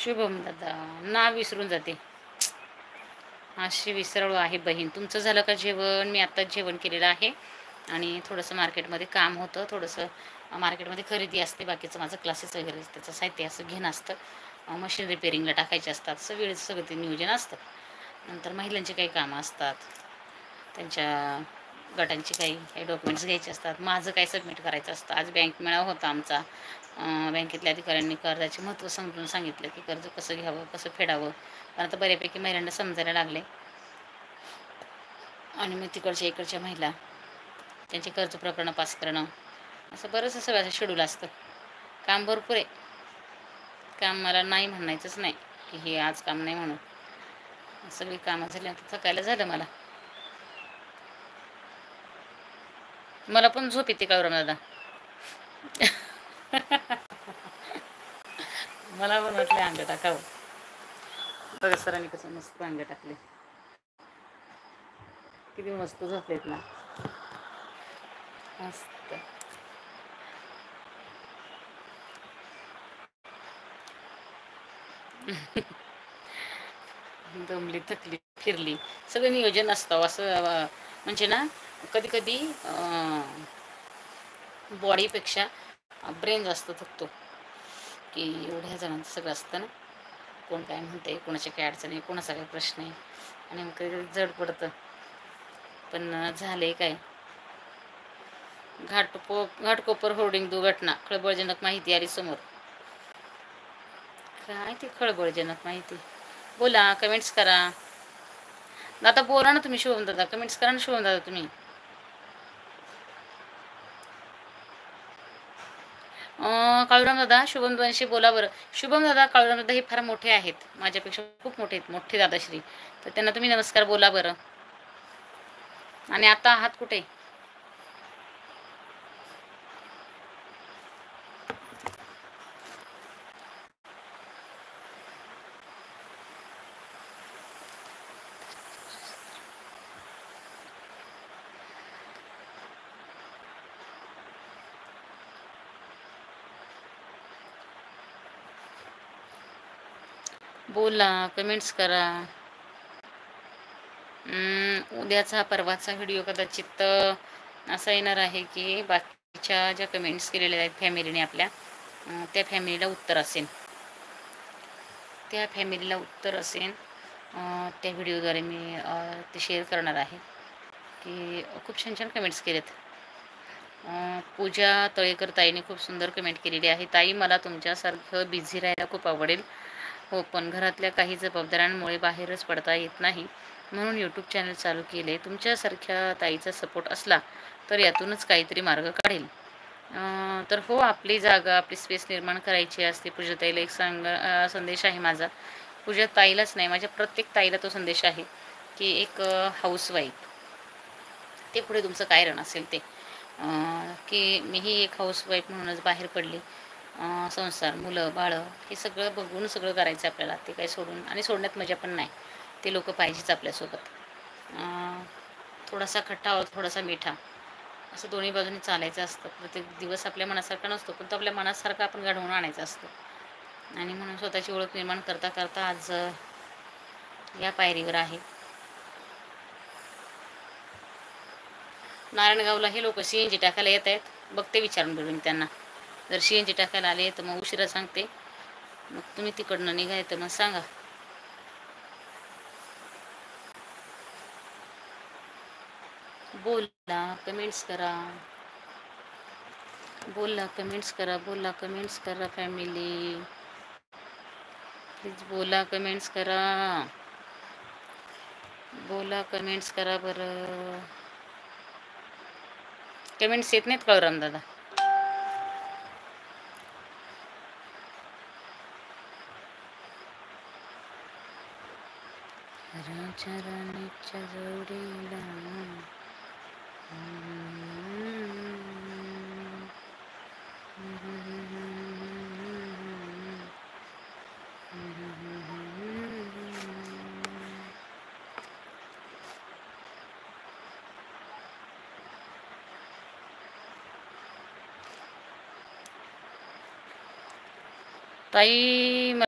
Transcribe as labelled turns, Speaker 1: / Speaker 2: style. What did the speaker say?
Speaker 1: शुभम दादा नाव विसरून जाते. अशी विसरलो आहे बहीण. तुमचं झालं का जेवण? मी आत्ताच जेवण केलेलं आहे आणि थोडंसं मार्केटमध्ये काम होतं. थोडंसं मार्केटमध्ये खरेदी असते. बाकीचं माझं क्लासेस वगैरे त्याचं साहित्य असं घेणं असतं. मशीन रिपेरिंगला टाकायचे असतात. वेळेचं सगळं ते नियोजन असतं. नंतर महिलांची काही कामं असतात. त्यांच्या गटांची काही डॉक्युमेंट्स घ्यायचे असतात. माझं काही सबमिट करायचं असतं. आज बँक मेळावा होता आमचा. बँकेतल्या अधिकाऱ्यांनी कर्जाचे महत्त्व समजून सांगितलं की कर्ज कसं घ्यावं, कसं फेडावं. कारण आता बऱ्यापैकी महिलांना समजायला लागले. आणि मग तिकडच्या इकडच्या महिला त्यांचे कर्ज प्रकरणं पास करणं, असं बरंचसं सगळं शेड्यूल असतं. काम भरपूर आहे. काम मला नाही म्हणायचंच नाही की हे आज काम नाही म्हणून. सगळी कामं झाली आता थकायला झालं मला. मला पण झोप येते का दादा? मला पण वाटले अंग टाकावं. बघा सरांनी कसं मस्त अंग टाकले. किती मस्त झोपलेत ना. मस्त. दमली थकली फिरली सगळं नियोजन असतं असं. म्हणजे ना कधी कधी बॉडीपेक्षा ब्रेन जास्त थकतो. की एवढ्या जणांचं सगळं असतं ना. कोण काय म्हणते, कोणाच्या काय अडचण आहे, कोणाचा काय प्रश्न आहे आणि मग कधी जड पडतं. पण झालंय काय, घाटकोपर होर्डिंग दुर्घटना, खळबळजनक माहिती आली समोर. काय ते खळबळजनक माहिती? बोला, कमेंट्स करा. आता बोला ना तुम्ही शुभम दादा, कमेंट्स करा ना शुभम दादा तुम्ही. काळूराम दादा, शुभम दादांशी बोला बरं. शुभम दादा, काळूराम दादा हे फार मोठे आहेत, माझ्यापेक्षा खूप मोठे आहेत, मोठे दादाश्री. तर त्यांना तुम्ही नमस्कार बोला बरं. आणि आता आहात कुठे? बोला, कमेंट्स करा. उद्याचा परवाचा व्हिडिओ कदाचित असा येणार आहे की बाकीच्या ज्या कमेंट्स केलेल्या आहेत फॅमिलीने आपल्या, त्या फॅमिलीला उत्तर असेल. त्या व्हिडिओद्वारे मी ते शेअर करणार आहे. की खूप छान छान कमेंट्स केलेत. पूजा तळेकर ताईने खूप सुंदर कमेंट केलेली आहे. ताई, मला तुमच्यासारखं बिझी राहायला खूप आवडेल. हो, पण घरातल्या काही जबाबदाऱ्यांमुळे बाहेरच पडता येत नाही, म्हणून यूट्यूब चॅनल चालू केले. तुमच्यासारख्या ताईचा सपोर्ट असला तर यातूनच काहीतरी मार्ग काढेल. तर हो, आपली जागा, आपली स्पेस निर्माण करायची असते. पूजा ताईला एक संदेश आहे माझा. पूजा ताईलाच नाही, माझ्या प्रत्येक ताईला तो संदेश आहे की एक हाऊसवाईफ, ते पुढे तुमचं काय रण असेल ते, की मीही एक हाऊसवाईफ म्हणूनच बाहेर पडली. संसार, मुलं बाळं हे सगळं बघून सगळं करायचं आपल्याला. ते काही सोडून आणि सोडण्यात मजा पण नाही. ते लोक पाहिजेच आपल्यासोबत. थोडासा खट्टा व थोडासा मिठा, असं दोन्ही बाजूनी चालायचं असतं. प्रत्येक दिवस आपल्या मनासारखा नसतो, पण तो आपल्या मनासारखा आपण घडवून आणायचा असतो. आणि म्हणून स्वतःची ओळख निर्माण करता करता आज या पायरीवर आहे. नारायणगावला हे लोक CNG टाकायला येत आहेत. बघते, विचारून बघून त्यांना. जर CNG टाकायला आले तर मग उशिरा सांगते. मग तुम्ही तिकडनं निघाय तर मग सांगा. बोला, कमेंट्स करा. बोला, कमेंट्स करा. बोला, कमेंट्स करा फॅमिली. प्लीज बोला, कमेंट्स करा. बोला, कमेंट्स करा बरं. कमेंट्स येत नाहीत का राम दादा? राजा राणीच्या जोडीला ताई